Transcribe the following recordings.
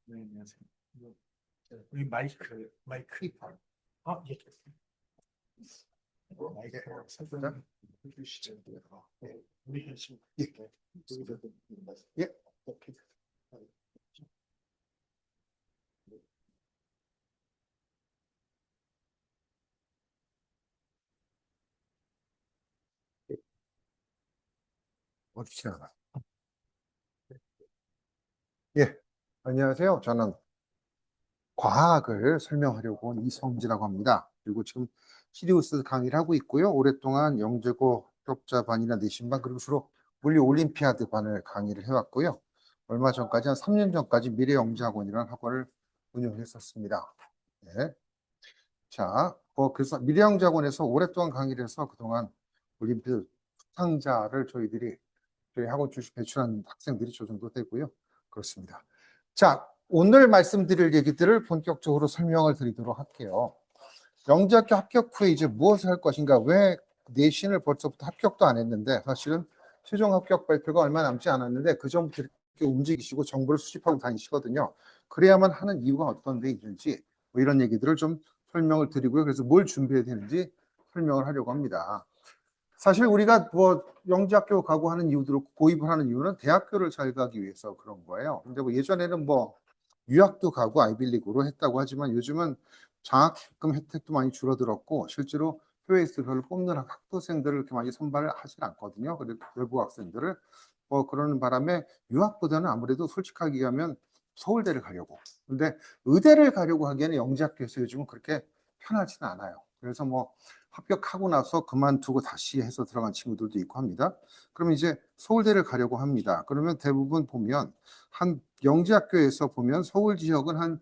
네, 안녕하세요. 우리 마이크 이판. 아, 예. 마이크 설정 해주시죠. 네, 우리 현실. 예. 예. 오케이. 어떻게 하나? 예. 안녕하세요. 저는 과학을 설명하려고 온 이성지라고 합니다. 그리고 지금 시리우스 강의를 하고 있고요. 오랫동안 영재고 합격자반이나 내신반 그리고 주로 물리 올림피아드 반을 강의를 해왔고요. 얼마 전까지 한 3년 전까지 미래영재학원이라는 학원을 운영했었습니다. 네. 자, 그래서 미래영재학원에서 오랫동안 강의를 해서 그동안 올림피아드 수상자를 저희 학원 출신 배출한 학생들이 저 정도 되고요. 그렇습니다. 자, 오늘 말씀드릴 얘기들을 본격적으로 설명을 드리도록 할게요. 영재학교 합격 후에 이제 무엇을 할 것인가? 왜 내신을 벌써부터 합격도 안 했는데 사실은 최종 합격 발표가 얼마 남지 않았는데 그 전부터 이렇게 움직이시고 정보를 수집하고 다니시거든요. 그래야만 하는 이유가 어떤 데 있는지 뭐 이런 얘기들을 좀 설명을 드리고요. 그래서 뭘 준비해야 되는지 설명을 하려고 합니다. 사실 우리가 뭐 영재학교 가고 하는 이유들을 고입을 하는 이유는 대학교를 잘 가기 위해서 그런 거예요. 근데 뭐 예전에는 뭐 유학도 가고 아이빌리그로 했다고 하지만 요즘은 장학금 혜택도 많이 줄어들었고 실제로 교회에서 별로 뽑는 학부생들을 이렇게 많이 선발을 하진 않거든요. 그리고 외부 학생들을 그러는 바람에 유학보다는 아무래도 솔직하게 얘기하면 서울대를 가려고. 근데 의대를 가려고 하기에는 영재학교에서 요즘은 그렇게 편하지는 않아요. 그래서 뭐 합격하고 나서 그만두고 다시 해서 들어간 친구들도 있고 합니다. 그럼 이제 서울대를 가려고 합니다. 그러면 대부분 보면 한 영재학교에서 보면 서울 지역은 한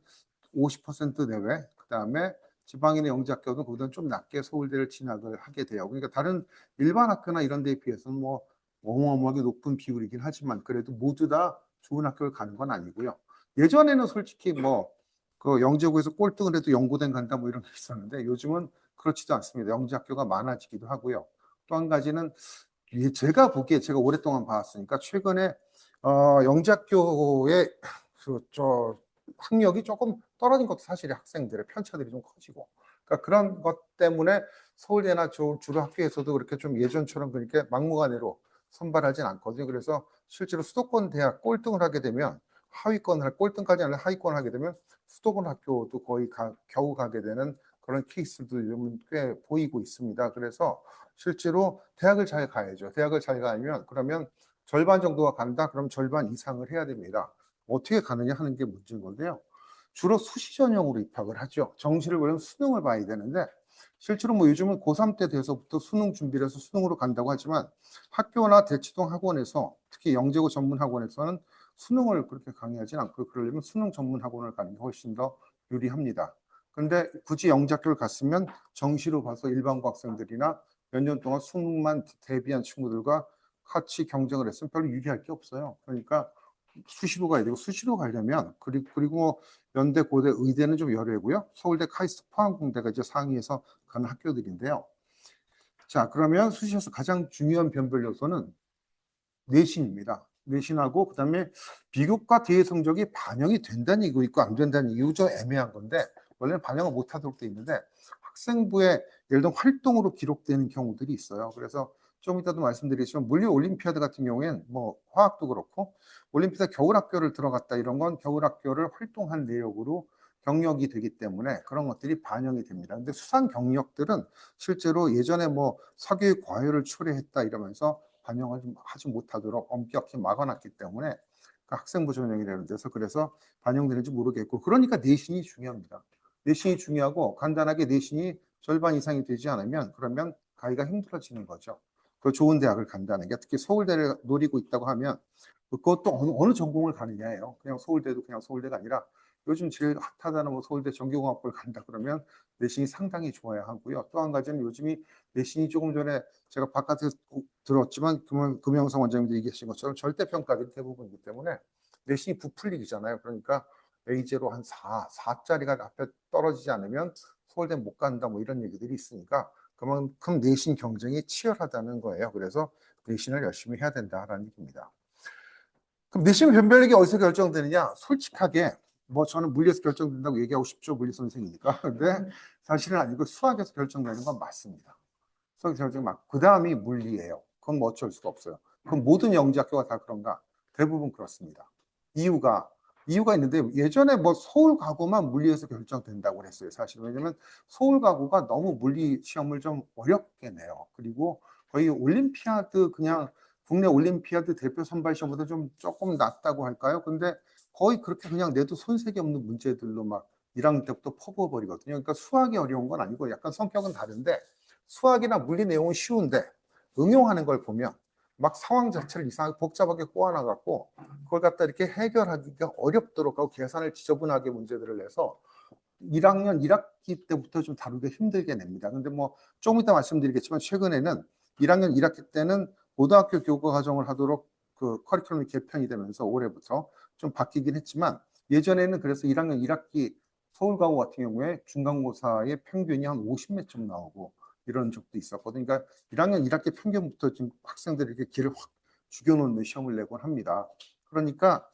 50% 내외, 그다음에 지방인의 영재학교는 그보다는 좀 낮게 서울대를 진학을 하게 돼요. 그러니까 다른 일반 학교나 이런 데에 비해서는 뭐 어마어마하게 높은 비율이긴 하지만 그래도 모두 다 좋은 학교를 가는 건 아니고요. 예전에는 솔직히 뭐 그 영재고에서 꼴등을 해도 연고대 간다 뭐 이런 게 있었는데 요즘은 그렇지도 않습니다. 영재학교가 많아지기도 하고요. 또 한 가지는 제가 보기에 제가 오랫동안 봐왔으니까 최근에 영재학교의 저 학력이 조금 떨어진 것도 사실이 학생들의 편차들이 좀 커지고 그러니까 그런 것 때문에 서울대나 주로 학교에서도 그렇게 좀 예전처럼 그렇게 막무가내로 선발하진 않거든요. 그래서 실제로 수도권 대학 꼴등을 하게 되면 꼴등까지 아니라 하위권을 하게 되면 수도권 학교도 거의 겨우 가게 되는 그런 케이스도 요즘 꽤 보이고 있습니다. 그래서 실제로 대학을 잘 가야죠. 대학을 잘 가면 그러면 절반 정도가 간다? 그럼 절반 이상을 해야 됩니다. 어떻게 가느냐 하는 게 문제인 건데요. 주로 수시 전형으로 입학을 하죠. 정시를 보려면 수능을 봐야 되는데 실제로 뭐 요즘은 고3 때 돼서부터 수능 준비를 해서 수능으로 간다고 하지만 학교나 대치동 학원에서 특히 영재고 전문 학원에서는 수능을 그렇게 강의하진 않고 그러려면 수능 전문 학원을 가는 게 훨씬 더 유리합니다. 근데 굳이 영재학교를 갔으면 정시로 봐서 일반고 학생들이나 몇 년 동안 수능만 대비한 친구들과 같이 경쟁을 했으면 별로 유리할 게 없어요. 그러니까 수시로 가야 되고 수시로 가려면 그리고 연대, 고대, 의대는 좀 열애고요. 서울대, 카이스트, 포항공대가 이제 상위에서 가는 학교들인데요. 자, 그러면 수시에서 가장 중요한 변별 요소는 내신입니다. 내신하고 그다음에 비교과 대외 성적이 반영이 된다는 얘기가 있고 안 된다는 얘기고 좀 애매한 건데 원래는 반영을 못하도록 돼 있는데 학생부의 예를 들어 활동으로 기록되는 경우들이 있어요. 그래서 좀 이따도 말씀드리지만 물리 올림피아드 같은 경우에는 뭐 화학도 그렇고 올림피아드 겨울학교를 들어갔다 이런 건 겨울학교를 활동한 내역으로 경력이 되기 때문에 그런 것들이 반영이 됩니다. 근데 수상 경력들은 실제로 예전에 뭐 사교육 과외를 초래했다 이러면서 반영을 하지 못하도록 엄격히 막아놨기 때문에 그 학생부 전형이라는 데서 그래서 반영되는지 모르겠고 그러니까 내신이 중요합니다. 내신이 중요하고 간단하게 내신이 절반 이상이 되지 않으면 그러면 가기가 힘들어지는 거죠. 그 좋은 대학을 간다는 게 특히 서울대를 노리고 있다고 하면 그것도 어느 전공을 가느냐예요. 그냥 서울대도 그냥 서울대가 아니라 요즘 제일 핫하다는 뭐 서울대 전기공학부를 간다 그러면 내신이 상당히 좋아야 하고요. 또 한 가지는 요즘이 내신이 조금 전에 제가 바깥에서 들었지만 금영성 원장님도 얘기하신 것처럼 절대평가들이 대부분이기 때문에 내신이 부풀리기잖아요. 그러니까 A제로 한 4짜리가 앞에 떨어지지 않으면 서울대 못 간다 뭐 이런 얘기들이 있으니까 그만큼 내신 경쟁이 치열하다는 거예요. 그래서 내신을 열심히 해야 된다라는 얘기입니다. 그럼 내신 변별력이 어디서 결정되느냐? 솔직하게 뭐 저는 물리에서 결정된다고 얘기하고 싶죠. 물리 선생이니까. 근데 사실은 아니고 수학에서 결정되는 건 맞습니다. 수학에서 결정 맞고 그 다음이 물리예요. 그건 뭐 어쩔 수가 없어요. 그럼 모든 영재학교가 다 그런가? 대부분 그렇습니다. 이유가 있는데 예전에 뭐 서울 가고만 물리에서 결정된다고 그랬어요. 사실 왜냐면 서울 가고가 너무 물리 시험을 좀 어렵게 내요. 그리고 거의 올림피아드 그냥 국내 올림피아드 대표 선발 시험보다 좀 조금 낫다고 할까요? 근데 거의 그렇게 그냥 내도 손색이 없는 문제들로 막 1학년 때부터 퍼부어버리거든요. 그러니까 수학이 어려운 건 아니고 약간 성격은 다른데 수학이나 물리 내용은 쉬운데 응용하는 걸 보면 막 상황 자체를 이상하게 복잡하게 꼬아놔갖고 그걸 갖다 이렇게 해결하기가 어렵도록 하고 계산을 지저분하게 문제들을 내서 1학년 1학기 때부터 좀 다루기 힘들게 냅니다. 근데 뭐 조금 이따 말씀드리겠지만 최근에는 1학년 1학기 때는 고등학교 교과 과정을 하도록 그 커리큘럼이 개편이 되면서 올해부터 좀 바뀌긴 했지만 예전에는 그래서 1학년 1학기 서울가고 같은 경우에 중간고사의 평균이 한 50몇 점 나오고 이런 적도 있었거든요. 그러니까 1학년 1학기 평균부터 지금 학생들이 이렇게 길을 확 죽여놓는 시험을 내곤 합니다. 그러니까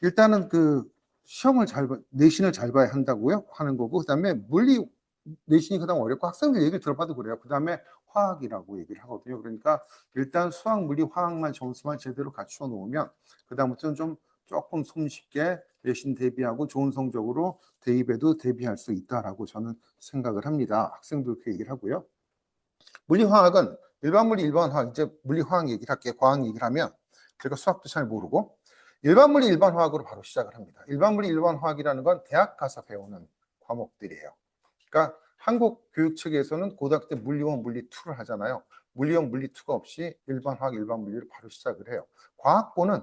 일단은 그 시험을 내신을 잘 봐야 한다고요? 하는 거고, 그 다음에 물리 내신이 그다음 어렵고 학생들 얘기를 들어봐도 그래요. 그 다음에 화학이라고 얘기를 하거든요. 그러니까 일단 수학, 물리, 화학만 점수만 제대로 갖추어 놓으면 그 다음부터는 좀 조금 손쉽게 내신 대비하고 좋은 성적으로 대입에도 대비할 수 있다라고 저는 생각을 합니다. 학생도 그렇게 얘기를 하고요. 물리화학은 일반 물리, 일반 화학, 이제 물리화학 얘기를 할게요. 과학 얘기를 하면 제가 수학도 잘 모르고 일반 물리, 일반 화학으로 바로 시작을 합니다. 일반 물리, 일반 화학이라는 건 대학 가서 배우는 과목들이에요. 그러니까 한국 교육 측에서는 고등학교 때 물리1, 물리2를 하잖아요. 물리1, 물리2가 없이 일반 화학, 일반 물리를 바로 시작을 해요. 과학고는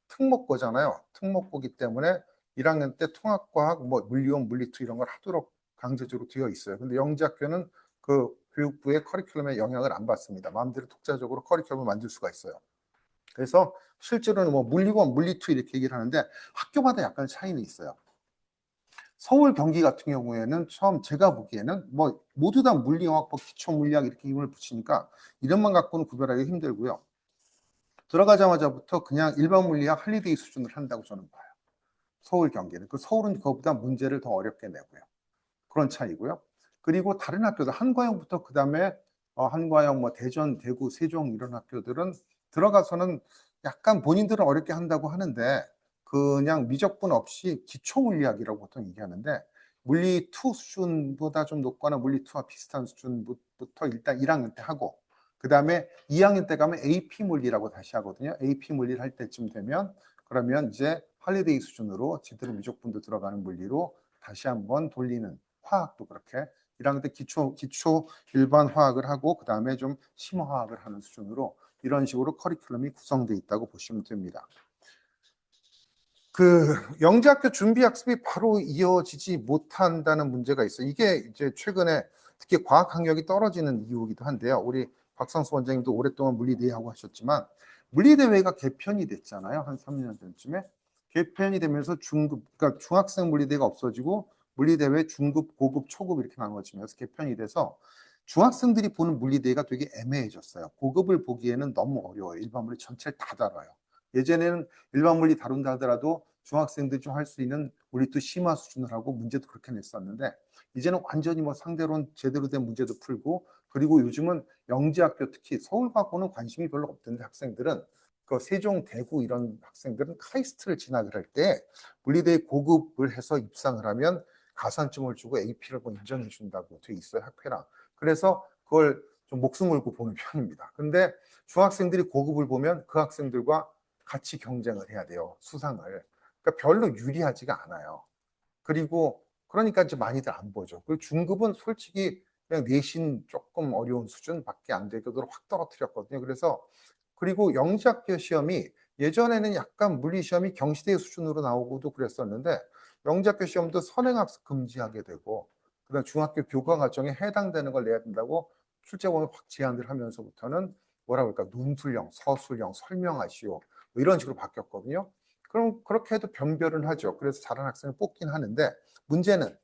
특목고잖아요. 특목고기 때문에 1학년 때 통합과학, 뭐 물리1, 물리2 이런 걸 하도록 강제적으로 되어 있어요. 근데 영재학교는 그 교육부의 커리큘럼에 영향을 안 받습니다. 마음대로 독자적으로 커리큘럼을 만들 수가 있어요. 그래서 실제로는 뭐 물리1, 물리2 이렇게 얘기를 하는데 학교마다 약간 차이는 있어요. 서울, 경기 같은 경우에는 처음 제가 보기에는 뭐 모두 다 물리화학, 기초 물리학 이렇게 이름을 붙이니까 이름만 갖고는 구별하기 힘들고요. 들어가자마자부터 그냥 일반 물리학 할리데이 수준을 한다고 저는 봐요. 서울, 경기는. 그 서울은 그거보다 문제를 더 어렵게 내고요. 그런 차이고요. 그리고 다른 학교들 한과형부터 그다음에 한과형, 뭐 대전, 대구, 세종 이런 학교들은 들어가서는 약간 본인들은 어렵게 한다고 하는데 그냥 미적분 없이 기초 물리학이라고 보통 얘기하는데 물리 2 수준보다 좀 높거나 물리 2와 비슷한 수준부터 일단 1학년 때 하고 그다음에 2학년 때 가면 AP 물리라고 다시 하거든요. AP 물리를 할 때쯤 되면 그러면 이제 할리데이 수준으로 제대로 미적분도 들어가는 물리로 다시 한번 돌리는 화학도 그렇게 1학년 때 기초 일반 화학을 하고 그 다음에 좀 심화학을 하는 수준으로 이런 식으로 커리큘럼이 구성되어 있다고 보시면 됩니다. 그 영재학교 준비학습이 바로 이어지지 못한다는 문제가 있어요. 이게 이제 최근에 특히 과학 학력이 떨어지는 이유이기도 한데요. 우리 박상수 원장님도 오랫동안 물리대회하고 하셨지만 물리대회가 개편이 됐잖아요. 한 3년 전쯤에 개편이 되면서 그러니까 중학생 물리대회가 없어지고 물리대회 중급, 고급, 초급 이렇게 나눠지면서 개편이 돼서 중학생들이 보는 물리대회가 되게 애매해졌어요. 고급을 보기에는 너무 어려워요. 일반 물리 전체를 다 다뤄요. 예전에는 일반 물리 다룬다 하더라도 중학생들이 좀 할 수 있는 물리도 심화 수준을 하고 문제도 그렇게 냈었는데 이제는 완전히 뭐 상대론 제대로 된 문제도 풀고 그리고 요즘은 영재학교 특히 서울과고는 관심이 별로 없던데 학생들은 그 세종, 대구 이런 학생들은 카이스트를 진학을 할 때 물리대회 고급을 해서 입상을 하면 가산점을 주고 AP를 뭐 인정해 준다고 돼 있어요 학회랑. 그래서 그걸 좀 목숨 걸고 보는 편입니다. 근데 중학생들이 고급을 보면 그 학생들과 같이 경쟁을 해야 돼요. 수상을. 그러니까 별로 유리하지가 않아요. 그리고 그러니까 이제 많이들 안 보죠. 그리고 중급은 솔직히 그냥 내신 조금 어려운 수준밖에 안 되도록 확 떨어뜨렸거든요. 그래서 그리고 영재학교 시험이 예전에는 약간 물리 시험이 경시대 수준으로 나오고도 그랬었는데 영재학교 시험도 선행학습 금지하게 되고 그다음 중학교 교과 과정에 해당되는 걸 내야 된다고 출제원을 확 제한을 하면서부터는 뭐라 그럴까 논술형, 서술형, 설명하시오 뭐 이런 식으로 바뀌었거든요. 그럼 그렇게 해도 변별은 하죠. 그래서 잘하는 학생을 뽑긴 하는데 문제는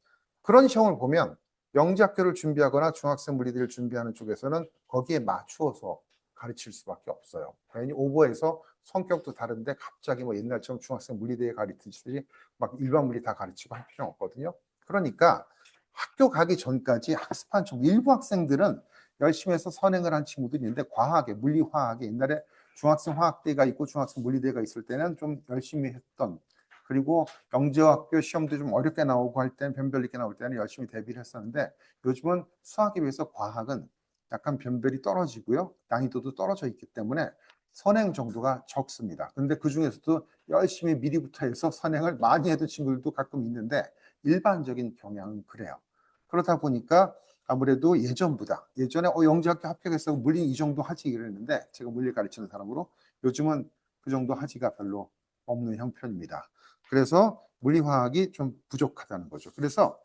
그런 시험을 보면 영재학교를 준비하거나 중학생 물리대를 준비하는 쪽에서는 거기에 맞추어서 가르칠 수밖에 없어요. 괜히 오버해서 성격도 다른데 갑자기 뭐 옛날처럼 중학생 물리대회 가르치듯이 막 일반 물리 다 가르치고 할 필요는 없거든요. 그러니까 학교 가기 전까지 학습한 일부 학생들은 열심히 해서 선행을 한 친구들이 있는데 과학에, 물리화학에 옛날에 중학생 화학대가 있고 중학생 물리대가 있을 때는 좀 열심히 했던, 그리고 영재학교 시험도 좀 어렵게 나오고 할 때는 변별 있게 나올 때는 열심히 대비를 했었는데 요즘은 수학에 비해서 과학은 약간 변별이 떨어지고요. 난이도도 떨어져 있기 때문에 선행 정도가 적습니다. 그런데 그 중에서도 열심히 미리부터 해서 선행을 많이 해둔 친구들도 가끔 있는데 일반적인 경향은 그래요. 그러다 보니까 아무래도 예전보다, 예전에 영재학교 합격해서 물리 이 정도 하지 이랬는데 제가 물리 가르치는 사람으로 요즘은 그 정도 하지가 별로 없는 형편입니다. 그래서 물리화학이 좀 부족하다는 거죠. 그래서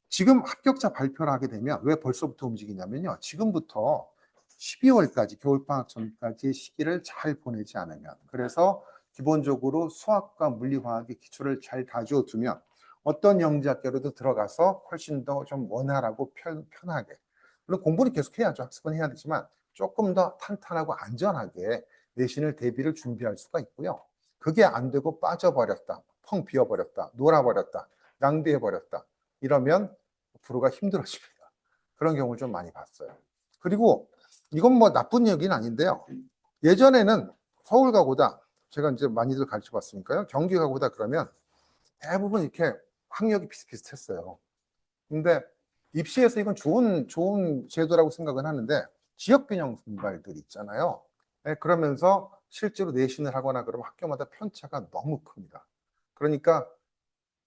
지금 합격자 발표를 하게 되면 왜 벌써부터 움직이냐면요. 지금부터 12월까지 겨울방학 전까지의 시기를 잘 보내지 않으면, 그래서 기본적으로 수학과 물리화학의 기초를 잘 다져 두면 어떤 영재학교로도 들어가서 훨씬 더 좀 원활하고 편하게, 물론 공부는 계속 해야죠. 학습은 해야 되지만 조금 더 탄탄하고 안전하게 내신을 대비를 준비할 수가 있고요. 그게 안 되고 빠져버렸다, 펑 비어버렸다, 놀아버렸다, 낭비해버렸다, 이러면 부로가 힘들어집니다. 그런 경우를 좀 많이 봤어요. 그리고 이건 뭐 나쁜 얘기는 아닌데요. 예전에는 서울 가고다, 제가 이제 많이들 가르쳐 봤으니까요. 경기 가고다 그러면 대부분 이렇게 학력이 비슷비슷했어요. 근데 입시에서 이건 좋은 제도라고 생각은 하는데 지역균형 분발들 있잖아요. 네, 그러면서 실제로 내신을 하거나 그러면 학교마다 편차가 너무 큽니다. 그러니까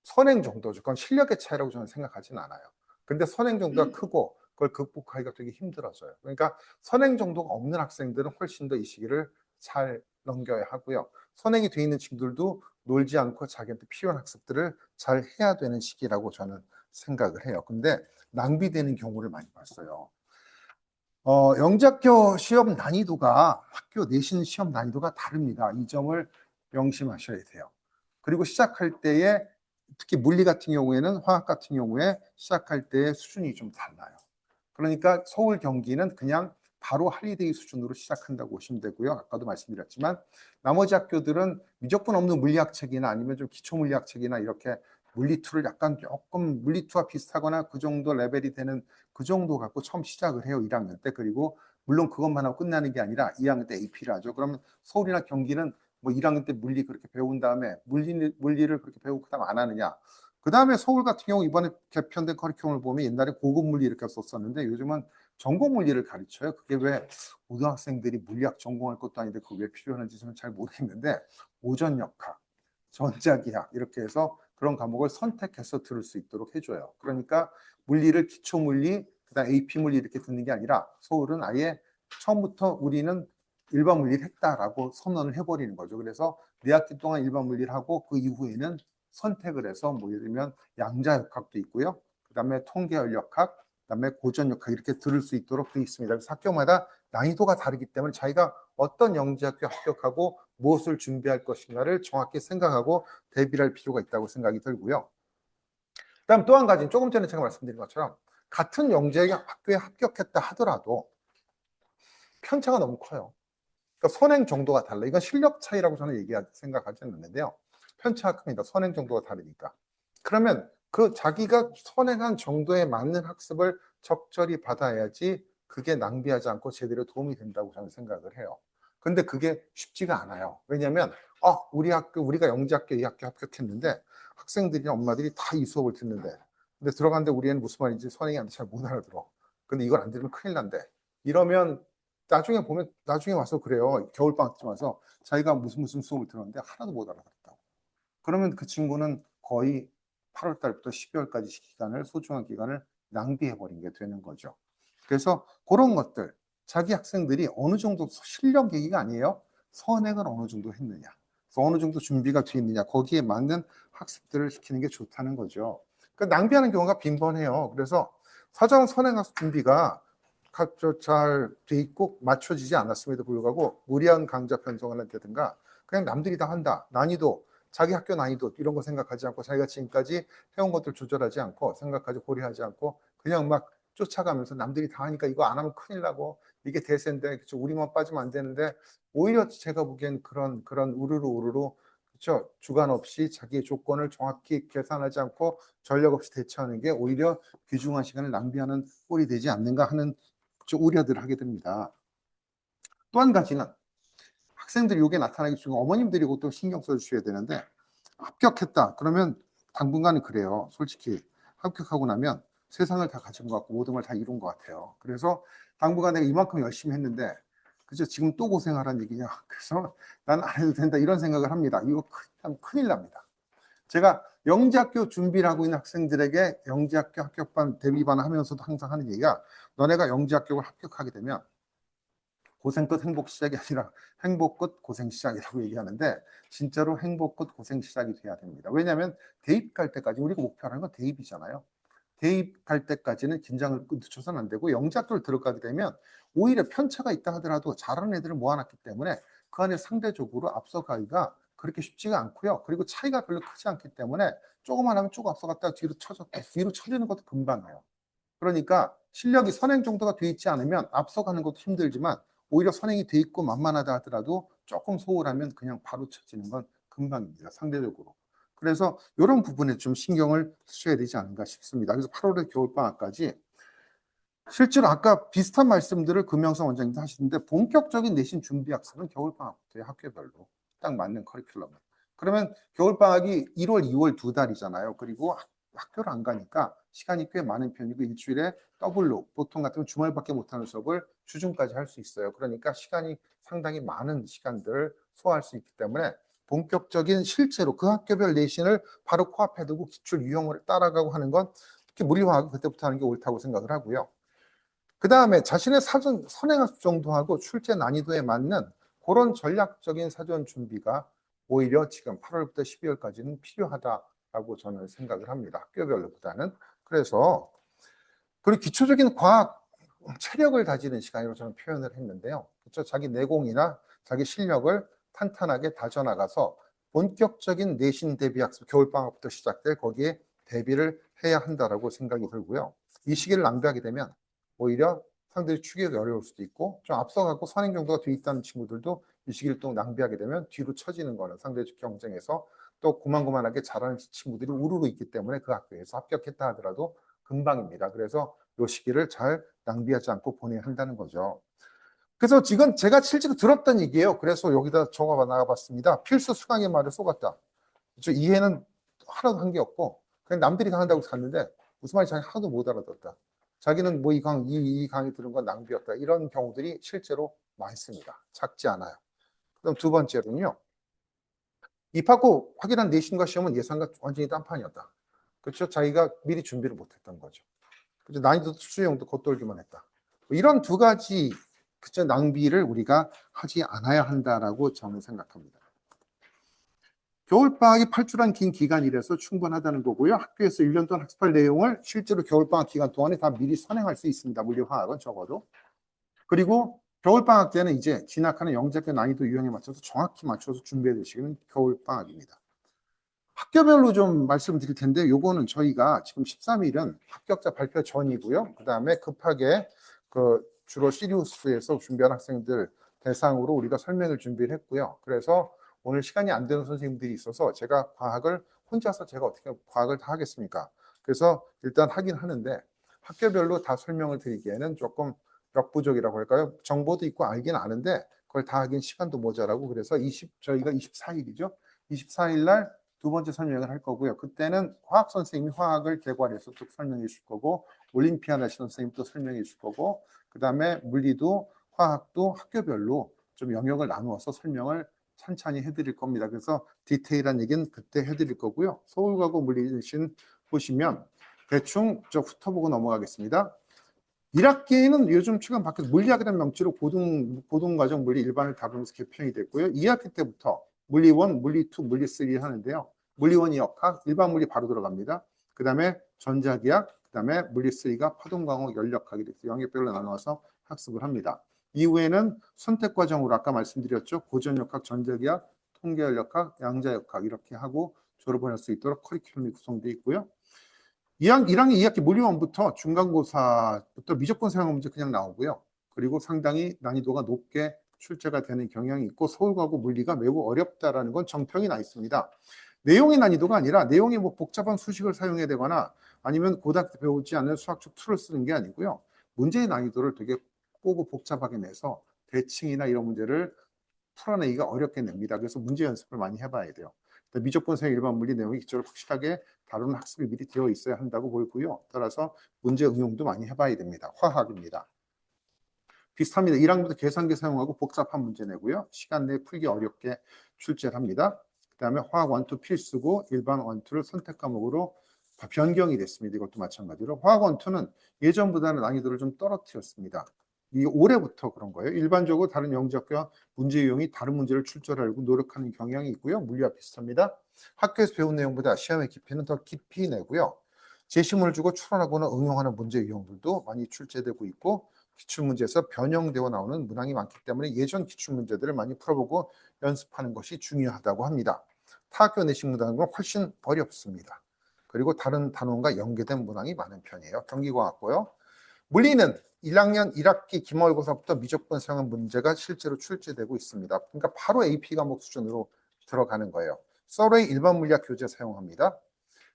선행 정도죠. 그건 실력의 차이라고 저는 생각하지는 않아요. 근데 선행 정도가 크고 그걸 극복하기가 되게 힘들어져요. 그러니까 선행 정도가 없는 학생들은 훨씬 더 이 시기를 잘 넘겨야 하고요. 선행이 돼 있는 친구들도 놀지 않고 자기한테 필요한 학습들을 잘 해야 되는 시기라고 저는 생각을 해요. 근데 낭비되는 경우를 많이 봤어요. 영재학교 시험 난이도가 학교 내신 시험 난이도가 다릅니다. 이 점을 명심하셔야 돼요. 그리고 시작할 때에 특히 물리 같은 경우에는 화학 같은 경우에 시작할 때의 수준이 좀 달라요. 그러니까 서울 경기는 그냥 바로 할리데이 수준으로 시작한다고 보시면 되고요. 아까도 말씀드렸지만 나머지 학교들은 미적분 없는 물리학책이나 아니면 좀 기초 물리학책이나 이렇게 물리2를 약간 조금 물리2와 비슷하거나 그 정도 레벨이 되는 그 정도 갖고 처음 시작을 해요. 1학년 때. 그리고 물론 그것만 하고 끝나는 게 아니라 2학년 때 AP를 하죠. 그러면 서울이나 경기는 뭐 1학년 때 물리 그렇게 배운 다음에 물리를 그렇게 배우고 그다음 안 하느냐. 그 다음에 서울 같은 경우 이번에 개편된 커리큘럼을 보면 옛날에 고급 물리 이렇게 썼었는데 요즘은 전공 물리를 가르쳐요. 그게 왜 고등학생들이 물리학 전공할 것도 아닌데 그게 왜 필요한지 저는 잘 모르겠는데 오전역학, 전자기학 이렇게 해서 그런 과목을 선택해서 들을 수 있도록 해줘요. 그러니까 물리를 기초물리, 그다음 AP물리 이렇게 듣는 게 아니라 서울은 아예 처음부터 우리는 일반 물리를 했다라고 선언을 해버리는 거죠. 그래서 4학기 동안 일반 물리를 하고 그 이후에는 선택을 해서 뭐 예를 들면 양자역학도 있고요. 그다음에 통계열역학, 그다음에 고전역학 이렇게 들을 수 있도록 되어 있습니다. 그래서 학교마다 난이도가 다르기 때문에 자기가 어떤 영재학교 합격하고 무엇을 준비할 것인가를 정확히 생각하고 대비를 할 필요가 있다고 생각이 들고요. 그다음 또 한 가지는 조금 전에 제가 말씀드린 것처럼 같은 영재학교에 합격했다 하더라도 편차가 너무 커요. 그러니까 선행 정도가 달라. 이건 실력 차이라고 저는 생각하지 않는데요. 편차가 큽니다. 선행 정도가 다르니까. 그러면 그 자기가 선행한 정도에 맞는 학습을 적절히 받아야지 그게 낭비하지 않고 제대로 도움이 된다고 저는 생각을 해요. 근데 그게 쉽지가 않아요. 왜냐하면 우리 학교, 우리가 영재학교 이 학교 합격했는데 학생들이나 엄마들이 다 이 수업을 듣는데 근데 들어갔는데 우리 애는 무슨 말인지 선행이 안 돼 잘 못 알아들어. 근데 이걸 안 들으면 큰일 난대. 이러면 나중에 보면 나중에 와서 그래요. 겨울방학 때 와서 자기가 무슨 수업을 들었는데 하나도 못 알아듣었다고. 그러면 그 친구는 거의 8월 달부터 12월까지 기간을 소중한 기간을 낭비해버린 게 되는 거죠. 그래서 그런 것들 자기 학생들이 어느 정도 실력 얘기가 아니에요. 선행을 어느 정도 했느냐, 어느 정도 준비가 돼 있느냐 거기에 맞는 학습들을 시키는 게 좋다는 거죠. 그러니까 낭비하는 경우가 빈번해요. 그래서 사전 선행 학습 준비가 잘 돼 있고 맞춰지지 않았음에도 불구하고 무리한 강좌 편성을 한다든가 그냥 남들이 다 한다. 난이도, 자기 학교 난이도 이런 거 생각하지 않고 자기가 지금까지 해온 것들 조절하지 않고 생각하지 고려하지 않고 그냥 막 쫓아가면서 남들이 다 하니까 이거 안 하면 큰일 나고 이게 대세인데 그쵸? 우리만 빠지면 안 되는데 오히려 제가 보기엔 그런 우르르 그쵸? 주관 없이 자기의 조건을 정확히 계산하지 않고 전력 없이 대처하는 게 오히려 귀중한 시간을 낭비하는 꼴이 되지 않는가 하는 우려들을 하게 됩니다. 또 한 가지는 학생들이 이게 나타나기 전에 어머님들이 또 신경 써주셔야 되는데 합격했다 그러면 당분간은 그래요. 솔직히 합격하고 나면 세상을 다 가진 것 같고 모든 걸 다 이룬 것 같아요. 그래서 당분간 내가 이만큼 열심히 했는데 그죠? 지금 또 고생하라는 얘기냐. 그래서 난 안 해도 된다 이런 생각을 합니다. 이거 큰일 납니다. 제가 영재학교 준비를 하고 있는 학생들에게 영재학교 합격반 대비반 하면서도 항상 하는 얘기가 너네가 영재학교를 합격하게 되면 고생 끝 행복 시작이 아니라 행복 끝 고생 시작이라고 얘기하는데 진짜로 행복 끝 고생 시작이 돼야 됩니다. 왜냐하면 대입 갈 때까지 우리가 목표하는 건 대입이잖아요. 대입 갈 때까지는 긴장을 늦춰서는 안 되고 영재학교를 들어가게 되면 오히려 편차가 있다 하더라도 잘하는 애들을 모아놨기 때문에 그 안에 상대적으로 앞서가기가 그렇게 쉽지가 않고요. 그리고 차이가 별로 크지 않기 때문에 조금만 하면 쭉 앞서갔다가 뒤로 쳐졌다 뒤로 쳐지는 것도 금방 해요. 그러니까 실력이 선행 정도가 돼 있지 않으면 앞서가는 것도 힘들지만 오히려 선행이 돼 있고 만만하다 하더라도 조금 소홀하면 그냥 바로 쳐지는 건 금방입니다. 상대적으로. 그래서 이런 부분에 좀 신경을 쓰셔야 되지 않은가 싶습니다. 그래서 8월에 겨울방학까지 실제로 아까 비슷한 말씀들을 금명선 원장님도 하시는데 본격적인 내신 준비 학습은 겨울방학부터의 학교별로 딱 맞는 커리큘럼. 그러면 겨울방학이 1월, 2월 2달이잖아요. 그리고 학교를 안 가니까 시간이 꽤 많은 편이고 일주일에 더블로 보통 같으면 주말밖에 못하는 수업을 주중까지 할 수 있어요. 그러니까 시간이 상당히 많은 시간들을 소화할 수 있기 때문에 본격적인 실제로 그 학교별 내신을 바로 코앞에 두고 기출 유형을 따라가고 하는 건 특히 물리화학은 그때부터 하는 게 옳다고 생각을 하고요. 그 다음에 자신의 사전 선행학습 정도하고 출제 난이도에 맞는 그런 전략적인 사전 준비가 오히려 지금 8월부터 12월까지는 필요하다라고 저는 생각을 합니다. 학교별로보다는. 그래서 그리고 기초적인 과학 체력을 다지는 시간이라고 저는 표현을 했는데요. 그렇죠? 자기 내공이나 자기 실력을 탄탄하게 다져나가서 본격적인 내신 대비 학습 겨울방학부터 시작될 거기에 대비를 해야 한다라고 생각이 들고요. 이 시기를 낭비하게 되면 오히려 상대를 추기가 어려울 수도 있고 좀 앞서가고 선행 정도가 돼 있다는 친구들도 이 시기를 또 낭비하게 되면 뒤로 처지는 거는 상대적 경쟁에서 또 고만고만하게 잘하는 친구들이 우르르 있기 때문에 그 학교에서 합격했다 하더라도 금방입니다. 그래서 이 시기를 잘 낭비하지 않고 보내야 한다는 거죠. 그래서 지금 제가 실제로 들었던 얘기예요. 그래서 여기다 적어 나가봤습니다. 필수 수강의 말을 쏘갔다. 그렇죠? 이해는 하나도 한 게 없고 그냥 남들이 다 한다고 갔는데 무슨 말인지 하나도 못 알아듣었다. 자기는 뭐 이 강의 들은 건 낭비였다. 이런 경우들이 실제로 많습니다. 작지 않아요. 그럼 두 번째로는요. 입학고 확인한 내신과 시험은 예상과 완전히 딴판이었다. 그렇죠? 자기가 미리 준비를 못했던 거죠. 그렇죠? 난이도 수용도 겉돌기만 했다. 이런 두 가지 그쵸? 낭비를 우리가 하지 않아야 한다라고 저는 생각합니다. 겨울방학이 8주란 긴 기간이라서 충분하다는 거고요. 학교에서 1년 동안 학습할 내용을 실제로 겨울방학 기간 동안에 다 미리 선행할 수 있습니다. 물리화학은 적어도. 그리고 겨울방학 때는 이제 진학하는 영재학교 난이도 유형에 맞춰서 정확히 맞춰서 준비해 주시는 겨울방학입니다. 학교별로 좀 말씀드릴 텐데 요거는 저희가 지금 13일은 합격자 발표 전이고요. 그 다음에 급하게 그 주로 시리우스에서 준비한 학생들 대상으로 우리가 설명을 준비를 했고요. 그래서 오늘 시간이 안 되는 선생님들이 있어서 제가 과학을 혼자서 제가 어떻게 과학을 다 하겠습니까? 그래서 일단 하긴 하는데 학교별로 다 설명을 드리기에는 조금 역부족이라고 할까요? 정보도 있고 알긴 아는데 그걸 다 하긴 시간도 모자라고 그래서 저희가 24일이죠. 24일 날 두 번째 설명을 할 거고요. 그때는 화학 선생님이 화학을 개괄해서 쭉 설명해 줄 거고 올림피아나 선생님이 또 설명해 줄 거고 그 다음에 물리도 화학도 학교별로 좀 영역을 나누어서 설명을 찬찬히 해드릴 겁니다. 그래서 디테일한 얘기는 그때 해드릴 거고요. 서울과고 물리신 보시면 대충 저 훑어보고 넘어가겠습니다. 1학기에는 요즘 최근 바뀌어서 물리학이라는 명칭으로 고등과정 물리 일반을 다루면서 개편이 됐고요. 2학기 때부터 물리 1, 물리 2, 물리 3 하는데요. 물리 1이 역학, 일반 물리 바로 들어갑니다. 그 다음에 전자기학, 그 다음에 물리 3가 파동광학, 연력학이 돼서 영역별로 나눠서 학습을 합니다. 이후에는 선택과정으로 아까 말씀드렸죠. 고전역학, 전자기학, 통계연력학, 양자역학 이렇게 하고 졸업을 할 수 있도록 커리큘럼이 구성되어 있고요. 1학년 2학기 물리 1부터 중간고사부터 미적분 사용 문제 그냥 나오고요. 그리고 상당히 난이도가 높게 출제가 되는 경향이 있고 서울과고 물리가 매우 어렵다라는 건 정평이 나 있습니다. 내용의 난이도가 아니라 내용이 뭐 복잡한 수식을 사용해야 되거나 아니면 고등학교 때 배우지 않는 수학적 툴을 쓰는 게 아니고요. 문제의 난이도를 되게 꼬고 복잡하게 내서 대칭이나 이런 문제를 풀어내기가 어렵게 냅니다. 그래서 문제 연습을 많이 해봐야 돼요. 미적분사의 일반 물리 내용이 기초를 확실하게 다루는 학습이 미리 되어 있어야 한다고 보이고요. 따라서 문제 응용도 많이 해봐야 됩니다. 화학입니다. 비슷합니다. 1학년부터 계산기 사용하고 복잡한 문제 내고요. 시간 내에 풀기 어렵게 출제를 합니다. 그 다음에 화학 원투 필수고 일반 원투를 선택 과목으로 변경이 됐습니다. 이것도 마찬가지로 화학 원투는 예전보다는 난이도를 좀 떨어뜨렸습니다. 이 올해부터 그런 거예요. 일반적으로 다른 영역과 문제 유형이 다른 문제를 출제하려고 노력하는 경향이 있고요. 물리와 비슷합니다. 학교에서 배운 내용보다 시험의 깊이는 더 깊이 내고요. 제시문을 주고 추론하거나 응용하는 문제 유형들도 많이 출제되고 있고 기출문제에서 변형되어 나오는 문항이 많기 때문에 예전 기출문제들을 많이 풀어보고 연습하는 것이 중요하다고 합니다. 타학교 내신 문항은 훨씬 어렵습니다. 그리고 다른 단원과 연계된 문항이 많은 편이에요. 경기과학고요. 물리는 1학년 1학기 기말고사부터 미적분 사용한 문제가 실제로 출제되고 있습니다. 그러니까 바로 AP 과목 수준으로 들어가는 거예요. 서로의 일반 물리학 교재 사용합니다.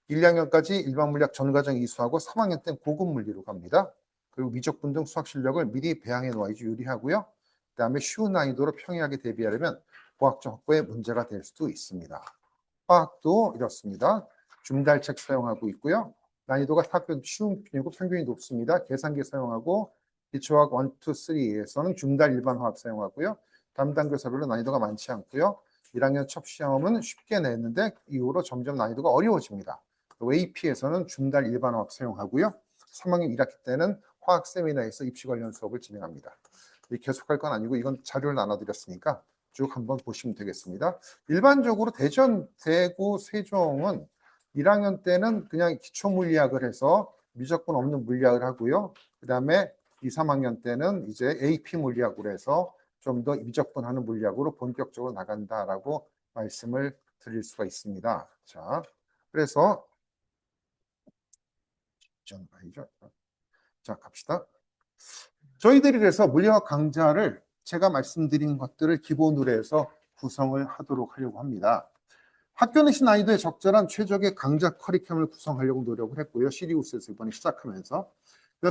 1학년까지 일반 물리학 전과정 이수하고 3학년 땐 고급 물리로 갑니다. 그리고 미적분 등 수학 실력을 미리 배양해 놓아야지 유리하고요. 그다음에 쉬운 난이도로 평이하게 대비하려면 고학점 확보에 문제가 될 수도 있습니다. 화학도 이렇습니다. 줌달책 사용하고 있고요. 난이도가 학교 쉬운 편이고 평균이 높습니다. 계산기 사용하고 기초화학 1, 2, 3에서는 줌달 일반 화학 사용하고요. 담당 교사별로 난이도가 많지 않고요. 1학년 첫 시험은 쉽게 냈는데 이후로 점점 난이도가 어려워집니다. AP에서는 줌달 일반 화학 사용하고요. 3학년 1학기 때는 화학 세미나에서 입시 관련 수업을 진행합니다. 계속할 건 아니고 이건 자료를 나눠드렸으니까 쭉 한번 보시면 되겠습니다. 일반적으로 대전, 대구, 세종은 1학년 때는 그냥 기초 물리학을 해서 미적분 없는 물리학을 하고요. 그 다음에 2, 3학년 때는 이제 AP 물리학으로 해서 좀 더 미적분하는 물리학으로 본격적으로 나간다라고 말씀을 드릴 수가 있습니다. 자, 그래서 자, 갑시다. 저희들이 그래서 물리학 강좌를 제가 말씀드린 것들을 기본으로 해서 구성을 하도록 하려고 합니다. 학교 내신 난이도에 적절한 최적의 강좌 커리큘럼을 구성하려고 노력을 했고요. 시리우스에서 이번에 시작하면서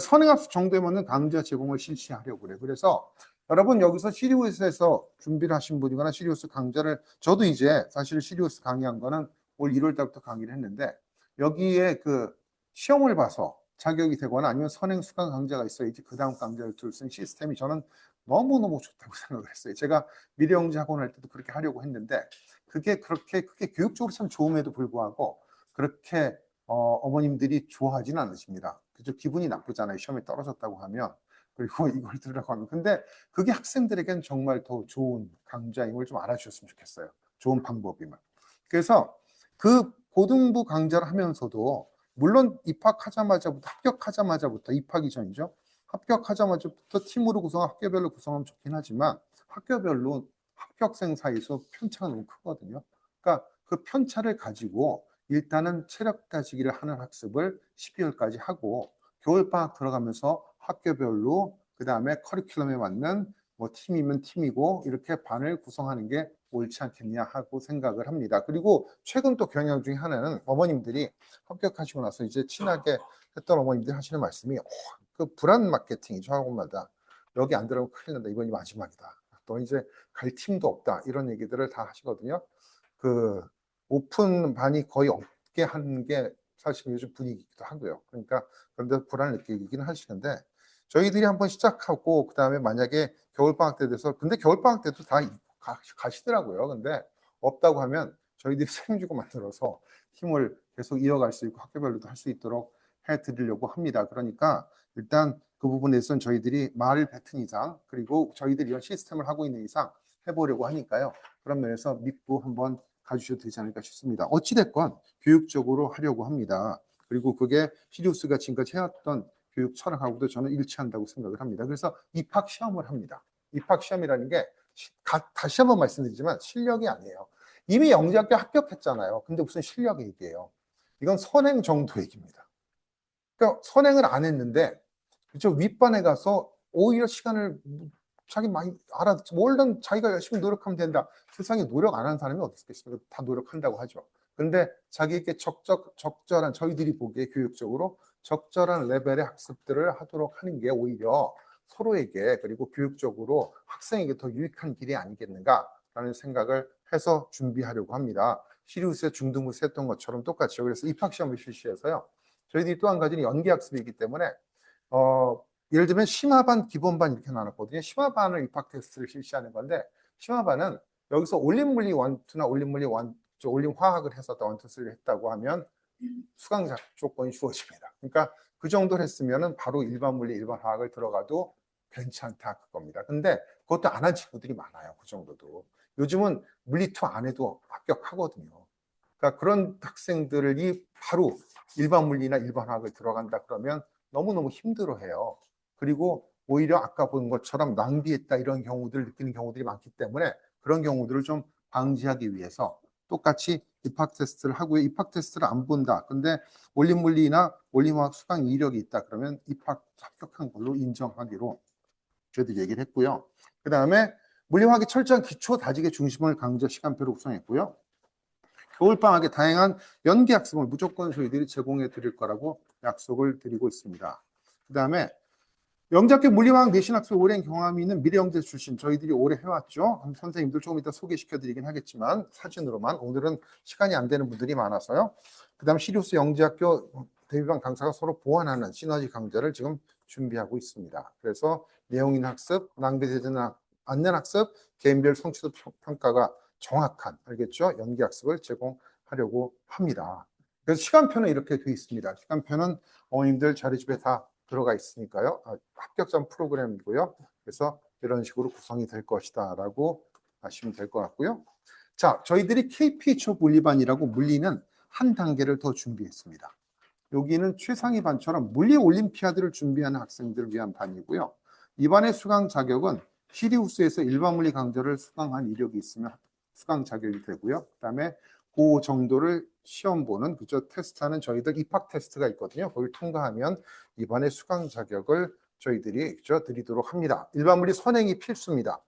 선행학습 정도에 맞는 강좌 제공을 실시하려고 그래요. 그래서 여러분 여기서 시리우스에서 준비를 하신 분이거나 시리우스 강좌를 저도 이제 사실 시리우스 강의한 거는 올 1월 달부터 강의를 했는데 여기에 그 시험을 봐서 자격이 되거나 아니면 선행 수강 강좌가 있어야지 그 다음 강좌를 들 수 있는 시스템이 저는 너무너무 좋다고 생각을 했어요. 제가 미래영재 학원 할 때도 그렇게 하려고 했는데 그게 교육적으로 참 좋음에도 불구하고 그렇게 어머님들이 좋아하지는 않으십니다. 그죠? 기분이 나쁘잖아요. 시험에 떨어졌다고 하면. 그리고 이걸 들으라고 하면. 근데 그게 학생들에겐 정말 더 좋은 강좌인 걸 좀 알아주셨으면 좋겠어요. 좋은 방법임을. 그래서 그 고등부 강좌를 하면서도 물론 입학하자마자부터 합격하자마자부터 입학이 전이죠. 합격하자마자부터 팀으로 구성하고 학교별로 구성하면 좋긴 하지만 학교별로 합격생 사이에서 편차가 너무 크거든요. 그러니까 그 편차를 가지고 일단은 체력 다지기를 하는 학습을 12월까지 하고 겨울방학 들어가면서 학교별로 그 다음에 커리큘럼에 맞는 뭐 팀이면 팀이고 이렇게 반을 구성하는 게 옳지 않겠냐 하고 생각을 합니다. 그리고 최근 또 경향 중에 하나는 어머님들이 합격하시고 나서 이제 친하게 했던 어머님들이 하시는 말씀이 그 불안 마케팅이죠. 학원마다 여기 안 들어가면 큰일 난다. 이번이 마지막이다. 또 이제 갈 팀도 없다. 이런 얘기들을 다 하시거든요. 그 오픈 반이 거의 없게 한 게 사실 요즘 분위기이기도 하고요. 그러니까 그런데 불안을 느끼기는 하시는데 저희들이 한번 시작하고 그다음에 만약에 겨울방학 때 돼서 근데 겨울방학 때도 다 가시더라고요. 근데 없다고 하면 저희들이 책임지고 만들어서 힘을 계속 이어갈 수 있고 학교별로도 할 수 있도록 해드리려고 합니다. 그러니까 일단 그 부분에서는 저희들이 말을 뱉은 이상 그리고 저희들이 이런 시스템을 하고 있는 이상 해보려고 하니까요. 그런 면에서 믿고 한번 가주셔도 되지 않을까 싶습니다. 어찌됐건 교육적으로 하려고 합니다. 그리고 그게 시리우스가 지금까지 해왔던 교육 철학하고도 저는 일치한다고 생각을 합니다. 그래서 입학 시험을 합니다. 입학 시험이라는 게 다시 한번 말씀드리지만 실력이 아니에요. 이미 영재학교 합격했잖아요. 근데 무슨 실력 얘기예요. 이건 선행 정도 얘기입니다. 그러니까 선행을 안 했는데 그쵸? 윗반에 가서 오히려 시간을 자기 많이 알아, 뭘든 자기가 열심히 노력하면 된다. 세상에 노력 안 하는 사람이 어디 있겠습니까? 다 노력한다고 하죠. 근데 자기에게 적절한, 저희들이 보기에 교육적으로 적절한 레벨의 학습들을 하도록 하는 게 오히려 서로에게, 그리고 교육적으로 학생에게 더 유익한 길이 아니겠는가라는 생각을 해서 준비하려고 합니다. 시리우스의 중등부에서 했던 것처럼 똑같죠. 그래서 입학시험을 실시해서요. 저희들이 또 한 가지는 연계학습이기 때문에 예를 들면 심화반, 기본반 이렇게 나눴거든요. 심화반을 입학 테스트를 실시하는 건데, 심화반은 여기서 올림물리 1, 2나 올림물리 1, 올림화학을 해서 1, 2, 3를 했다고 하면 수강 조건이 주어집니다. 그러니까 그 정도를 했으면 바로 일반 물리, 일반 화학을 들어가도 괜찮다 그겁니다. 근데 그것도 안 한 친구들이 많아요. 그 정도도. 요즘은 물리 2 안 해도 합격하거든요. 그러니까 그런 학생들이 바로 일반 물리나 일반 화학을 들어간다 그러면 너무너무 힘들어해요. 그리고 오히려 아까 본 것처럼 낭비했다 이런 경우들을 느끼는 경우들이 많기 때문에 그런 경우들을 좀 방지하기 위해서 똑같이 입학 테스트를 하고요. 입학 테스트를 안 본다. 근데 올림물리나 올림화학 수강 이력이 있다. 그러면 입학 합격한 걸로 인정하기로 저희들이 얘기를 했고요. 그 다음에 물리화학의 철저한 기초 다지기 중심을 강조 시간표를 구성했고요. 겨울방학에 다양한 연계학습을 무조건 저희들이 제공해 드릴 거라고 약속을 드리고 있습니다. 그 다음에 영재학교 물리화학 내신 학습 오랜 경험이 있는 미래영재 출신 저희들이 오래 해왔죠. 선생님들 조금 이따 소개시켜 드리긴 하겠지만 사진으로만, 오늘은 시간이 안 되는 분들이 많아서요. 그 다음 시리우스 영재학교 대비반 강사가 서로 보완하는 시너지 강좌를 지금 준비하고 있습니다. 그래서 내용인 학습, 낭비되지 않는 학습, 개인별 성취도 평가가 정확한, 알겠죠? 연계학습을 제공하려고 합니다. 그래서 시간표는 이렇게 되어 있습니다. 시간표는 어머님들 자리 집에 다 들어가 있으니까요. 합격점 프로그램이고요. 그래서 이런 식으로 구성이 될 것이다 라고 아시면 될 것 같고요. 자, 저희들이 KP초 물리반이라고 물리는 한 단계를 더 준비했습니다. 여기는 최상위 반처럼 물리 올림피아드를 준비하는 학생들을 위한 반이고요. 이반의 수강 자격은 시리우스에서 일반 물리 강좌를 수강한 이력이 있으면 수강 자격이 되고요. 그다음에 그 정도를 시험 보는 그저 테스트하는 저희들 입학 테스트가 있거든요. 그걸 통과하면 이반의 수강 자격을 저희들이 드리도록 합니다. 일반 물리 선행이 필수입니다.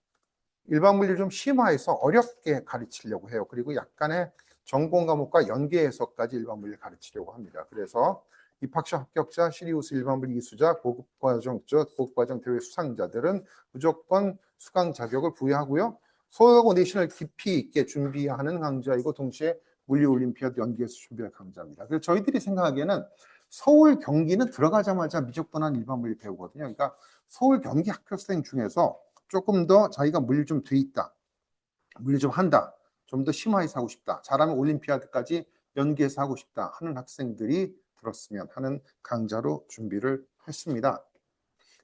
일반 물리를 좀 심화해서 어렵게 가르치려고 해요. 그리고 약간의 전공 과목과 연계해서까지 일반 물리를 가르치려고 합니다. 그래서 입학시험 합격자, 시리우스 일반 물리 이수자, 고급과정 대회 수상자들은 무조건 수강 자격을 부여하고요. 서울하고 내신을 깊이 있게 준비하는 강좌이고 동시에 물리 올림피아드 연계해서 준비할 강좌입니다. 그래서 저희들이 생각하기에는 서울 경기는 들어가자마자 미적분한 일반 물리 배우거든요. 그러니까 서울 경기 학교생 중에서 조금 더 자기가 물리 좀 돼 있다, 물리 좀 한다, 좀 더 심화해서 하고 싶다, 잘하면 올림피아드까지 연계해서 하고 싶다 하는 학생들이 들었으면 하는 강좌로 준비를 했습니다.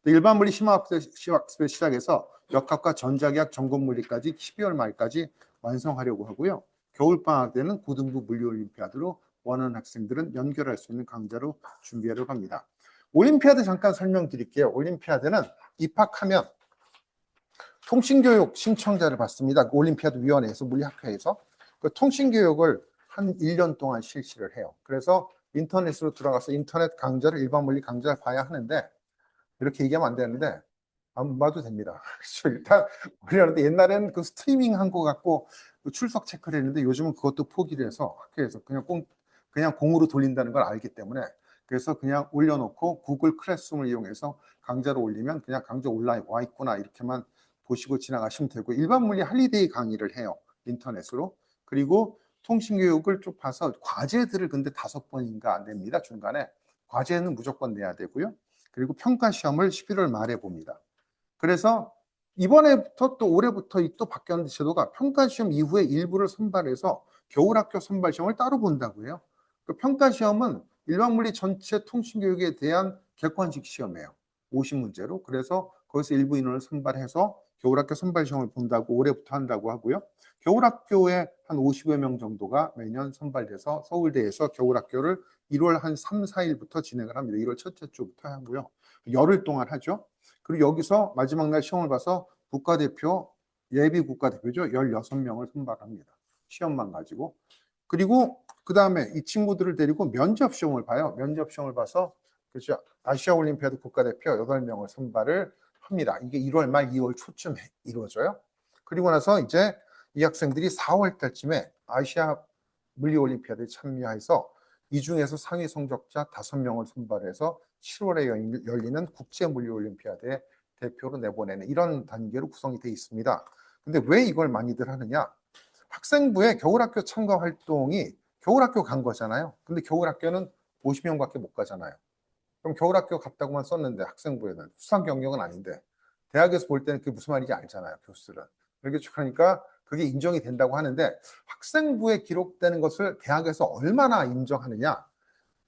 일반 물리 심화학습을 시작해서 역학과 전자기학 전공 물리까지 12월 말까지 완성하려고 하고요. 겨울방학 때는 고등부 물리 올림피아드로 원하는 학생들은 연결할 수 있는 강좌로 준비하려고 합니다. 올림피아드 잠깐 설명드릴게요. 올림피아드는 입학하면 통신교육 신청자를 받습니다. 올림피아드 위원회에서 물리학회에서 그 통신교육을 한 1년 동안 실시를 해요. 그래서 인터넷으로 들어가서 인터넷 강좌를, 일반 물리 강좌를 봐야 하는데, 이렇게 얘기하면 안 되는데 안 봐도 됩니다. 그렇죠. 일단 우리나라도 옛날에는 그 스트리밍 한 거 갖고 그 출석 체크를 했는데 요즘은 그것도 포기를 해서 학교에서 그냥 공으로 돌린다는 걸 알기 때문에, 그래서 그냥 올려놓고 구글 클래스룸을 이용해서 강좌를 올리면 그냥 강좌 올라와 있구나 이렇게만 보시고 지나가시면 되고, 일반 물리 할리데이 강의를 해요. 인터넷으로. 그리고 통신교육을 쭉 봐서 과제들을 근데 5번인가 냅니다. 중간에 과제는 무조건 내야 되고요. 그리고 평가시험을 11월 말에 봅니다. 그래서 이번에부터 또 올해부터 또 바뀌었는데 제도가 평가시험 이후에 일부를 선발해서 겨울학교 선발시험을 따로 본다고 해요. 그 평가시험은 일반물리 전체 통신교육에 대한 객관식 시험이에요. 50문제로. 그래서 거기서 일부 인원을 선발해서 겨울학교 선발시험을 본다고 올해부터 한다고 하고요. 겨울학교에 한 50여 명 정도가 매년 선발돼서 서울대에서 겨울학교를 1월 한 3, 4일부터 진행을 합니다. 1월 첫째 주부터 하고요. 열흘 동안 하죠. 그리고 여기서 마지막 날 시험을 봐서 국가대표, 예비 국가대표죠. 16명을 선발합니다. 시험만 가지고. 그리고 그 다음에 이 친구들을 데리고 면접 시험을 봐요. 면접 시험을 봐서 그렇죠. 아시아 올림피아드 국가대표 8명을 선발을 합니다. 이게 1월 말 2월 초쯤 이루어져요. 그리고 나서 이제 이 학생들이 4월 달쯤에 아시아 물리올림피아드에 참여해서 이 중에서 상위 성적자 5명을 선발해서 7월에 열리는 국제물리올림피아드에 대표로 내보내는 이런 단계로 구성이 되어 있습니다. 근데 왜 이걸 많이들 하느냐? 학생부의 겨울학교 참가 활동이 겨울학교 간 거잖아요. 근데 겨울학교는 50명밖에 못 가잖아요. 그럼 겨울학교 갔다고만 썼는데 학생부에는 수상 경력은 아닌데 대학에서 볼 때는 그게 무슨 말인지 알잖아요. 교수들은. 이렇게 쭉 하니까 그게 인정이 된다고 하는데 학생부에 기록되는 것을 대학에서 얼마나 인정하느냐?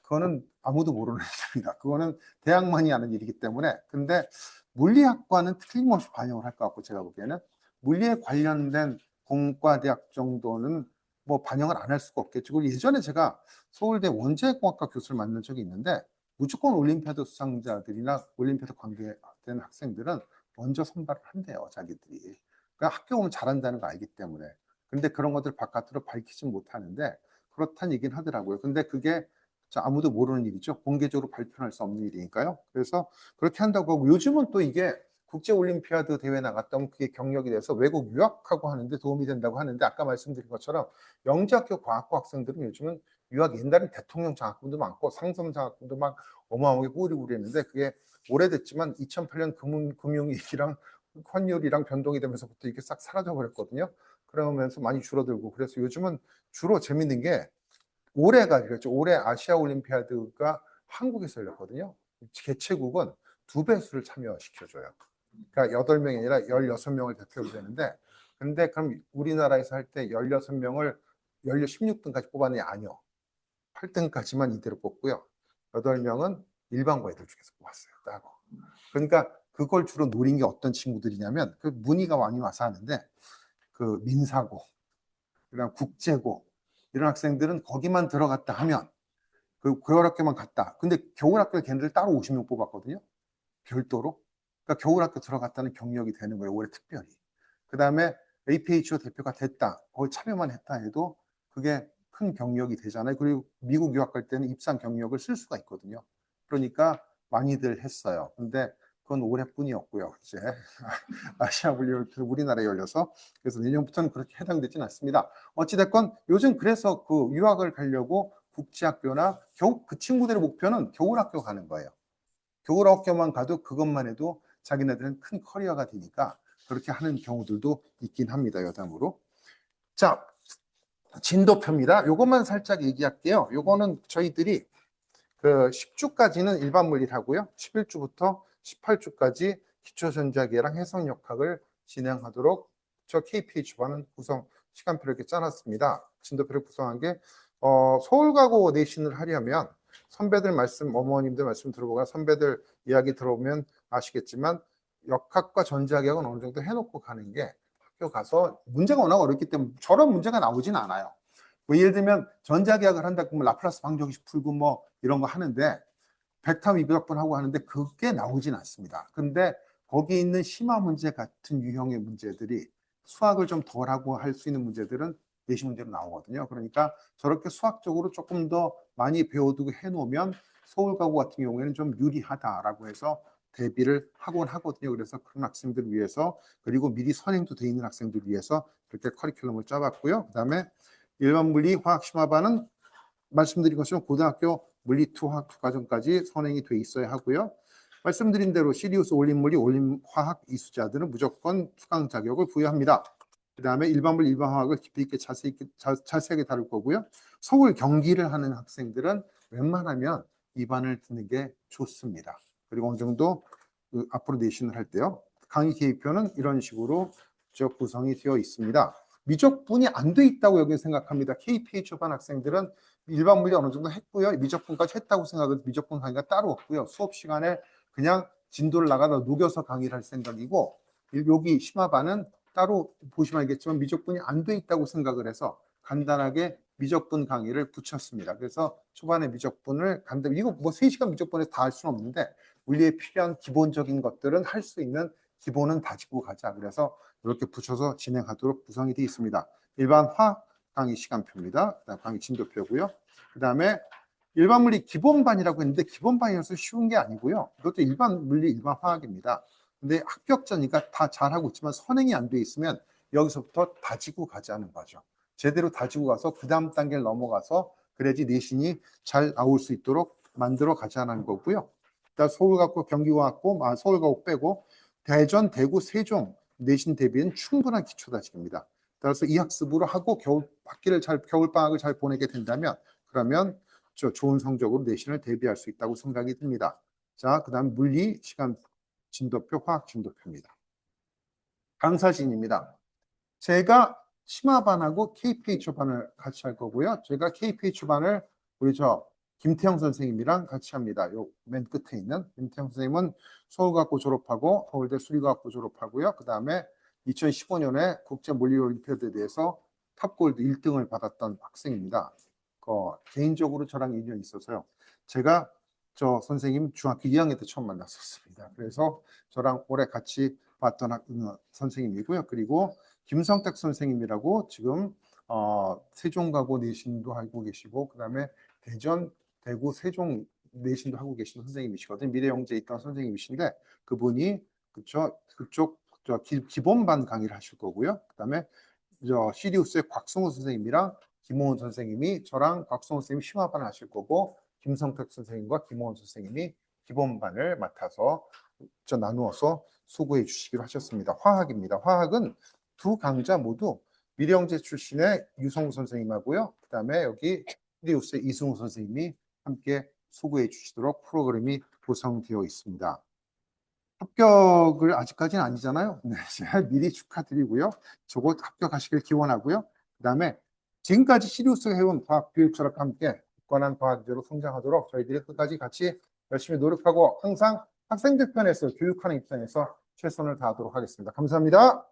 그거는 아무도 모르는 일입니다. 그거는 대학만이 아는 일이기 때문에. 근데 물리학과는 틀림없이 반영을 할 것 같고 제가 보기에는 물리에 관련된 공과대학 정도는 뭐 반영을 안 할 수가 없겠죠. 그리고 예전에 제가 서울대 원자력공학과 교수를 만난 적이 있는데 무조건 올림피아드 수상자들이나 올림피아드 관계된 학생들은 먼저 선발을 한대요, 자기들이. 그러니까 학교 오면 잘한다는 거 알기 때문에. 근데 그런 것들 바깥으로 밝히지 못하는데 그렇다는 얘기는 하더라고요. 근데 그게 아무도 모르는 일이죠. 공개적으로 발표할 수 없는 일이니까요. 그래서 그렇게 한다고 하고 요즘은 또 이게 국제올림피아드 대회 나갔다 오면 그게 경력이 돼서 외국 유학하고 하는데 도움이 된다고 하는데 아까 말씀드린 것처럼 영재학교 과학과 학생들은 요즘은 유학 옛날엔 대통령 장학금도 많고 상점 장학금도 막 어마어마하게 뿌리고 그랬는데 그게 오래됐지만 2008년 금융위기랑 환율이랑 변동이 되면서부터 이게 싹 사라져 버렸거든요. 그러면서 많이 줄어들고 그래서 요즘은 주로 재밌는 게 올해가 그랬죠. 올해 아시아 올림피아드가 한국에서 열렸거든요. 개최국은 2배수를 참여시켜줘요. 그러니까 8명이 아니라 16명을 대표로 되는데 근데 그럼 우리나라에서 할 때 16명을 16등까지 뽑았느냐? 아니요. 8등까지만 이대로 뽑고요. 8명은 일반고 애들 중에서 뽑았어요. 따로. 그러니까 그걸 주로 노린 게 어떤 친구들이냐면 그 문의가 많이 와서 하는데 그 민사고, 그다음 국제고 이런 학생들은 거기만 들어갔다 하면 그 겨울학교만 갔다. 근데 겨울학교에 걔네들 따로 50명 뽑았거든요. 별도로. 그러니까 겨울학교 들어갔다는 경력이 되는 거예요. 올해 특별히. 그 다음에 APHO 대표가 됐다. 거기 참여만 했다 해도 그게 큰 경력이 되잖아요. 그리고 미국 유학 갈 때는 입상 경력을 쓸 수가 있거든요. 그러니까 많이들 했어요. 근데 그건 올해뿐이었고요. 이제 아시아 물리올림피아드 우리나라에 열려서 그래서 내년부터는 그렇게 해당되진 않습니다. 어찌됐건 요즘 그래서 그 유학을 가려고 국제학교나 그 친구들의 목표는 겨울학교 가는 거예요. 겨울학교만 가도 그것만 해도 자기네들은 큰 커리어가 되니까 그렇게 하는 경우들도 있긴 합니다. 여담으로. 자, 진도표입니다. 요것만 살짝 얘기할게요. 요거는 저희들이 그 10주까지는 일반 물리를 하고요. 11주부터 18주까지 기초전자계랑 해석역학을 진행하도록 저 KPH반은 구성 시간표를 이렇게 짜놨습니다. 진도표를 구성한 게 서울 가고 내신을 하려면 선배들 말씀, 어머님들 말씀 들어보거나 선배들 이야기 들어보면 아시겠지만 역학과 전자계학은 어느 정도 해놓고 가는 게 학교 가서 문제가 워낙 어렵기 때문에 저런 문제가 나오진 않아요. 뭐 예를 들면 전자계약을 한다 그러면 라플라스 방정식 풀고 뭐 이런 거 하는데 벡터 미분학분 하고 하는데 그게 나오진 않습니다. 근데 거기 있는 심화 문제 같은 유형의 문제들이 수학을 좀 덜하고 할 수 있는 문제들은 내신 문제로 나오거든요. 그러니까 저렇게 수학적으로 조금 더 많이 배워두고 해놓으면 서울 가고 같은 경우에는 좀 유리하다라고 해서 대비를 하곤 하거든요. 그래서 그런 학생들 위해서 그리고 미리 선행도 돼 있는 학생들 위해서 그렇게 커리큘럼을 짜봤고요. 그다음에 일반 물리 화학 심화반은 말씀드린 것처럼 고등학교 물리 화학 2과정까지 선행이 돼 있어야 하고요. 말씀드린 대로 시리우스 올림물리 올림화학 이수자들은 무조건 수강 자격을 부여합니다. 그 다음에 일반물 일반화학을 깊이 있게 자세하게 다룰 거고요. 서울 경기를 하는 학생들은 웬만하면 이반을 듣는 게 좋습니다. 그리고 어느 정도 그 앞으로 내신을 할 때요. 강의 계획표는 이런 식으로 구성이 되어 있습니다. 미적분이 안 돼 있다고 여기 생각합니다. KPH반 학생들은 일반 물리 어느 정도 했고요. 미적분까지 했다고 생각해서 미적분 강의가 따로 없고요. 수업 시간에 그냥 진도를 나가다 녹여서 강의를 할 생각이고 여기 심화반은 따로 보시면 알겠지만 미적분이 안 돼 있다고 생각을 해서 간단하게 미적분 강의를 붙였습니다. 그래서 초반에 미적분을 간단히 이거 뭐 3시간 미적분에서 다 할 수는 없는데 물리에 필요한 기본적인 것들은 할 수 있는 기본은 다지고 가자. 그래서 이렇게 붙여서 진행하도록 구성이 되어 있습니다. 일반 화학 강의 시간표입니다. 그다음 강의 진도표고요. 그다음에 일반 물리 기본반이라고 했는데 기본반이어서 쉬운 게 아니고요. 이것도 일반 물리 일반 화학입니다. 근데 합격자니까 다 잘하고 있지만 선행이 안 돼 있으면 여기서부터 다지고 가자는 거죠. 제대로 다지고 가서 그 다음 단계를 넘어가서 그래야지 내신이 잘 나올 수 있도록 만들어 가자는 거고요. 일단 서울 갖고 경기고 갖고 서울 갖고 빼고 대전, 대구, 세종 내신 대비는 충분한 기초다짐입니다. 따라서 이 학습으로 하고 겨울 방학을 잘 보내게 된다면 그러면 좋은 성적으로 내신을 대비할 수 있다고 생각이 듭니다. 자, 그다음 물리 시간 진도표, 화학 진도표입니다. 강사진입니다. 제가 심화반하고 KPH반을 같이 할 거고요. 제가 KPH반을 우리 김태형 선생님이랑 같이 합니다. 요 맨 끝에 있는 김태형 선생님은 서울과학부 졸업하고 서울대 수리과학부 졸업하고요. 그 다음에 2015년에 국제물리올림피아드에 대해서 탑골드 1등을 받았던 학생입니다. 개인적으로 저랑 인연이 있어서요. 제가 선생님 중학교 2학년 때 처음 만났었습니다. 그래서 저랑 오래 같이 봤던 선생님이고요. 그리고 김성택 선생님이라고 지금 세종가고 내신도 하고 계시고 그다음에 대전, 대구, 세종 내신도 하고 계시는 선생님이시거든요. 미래영재에 있던 선생님이신데 그분이 그쪽 기본반 강의를 하실 거고요. 그다음에 시리우스의 곽성우 선생님이랑 김호은 선생님이 저랑 곽성우 선생님 심화반을 하실 거고 김성택 선생님과 김호은 선생님이 기본반을 맡아서 나누어서 수고해 주시기로 하셨습니다. 화학입니다. 화학은 두 강좌 모두 미래영재 출신의 유성우 선생님하고요. 그 다음에 여기 시리우스의 이승우 선생님이 함께 수고해 주시도록 프로그램이 구성되어 있습니다. 합격을 아직까지는 아니잖아요. 네, 제가 미리 축하드리고요. 저거 합격하시길 기원하고요. 그 다음에 지금까지 시리우스가 해온 과학 교육철학과 함께 굳건한 과학자로 성장하도록 저희들이 끝까지 같이 열심히 노력하고 항상 학생들 편에서 교육하는 입장에서 최선을 다하도록 하겠습니다. 감사합니다.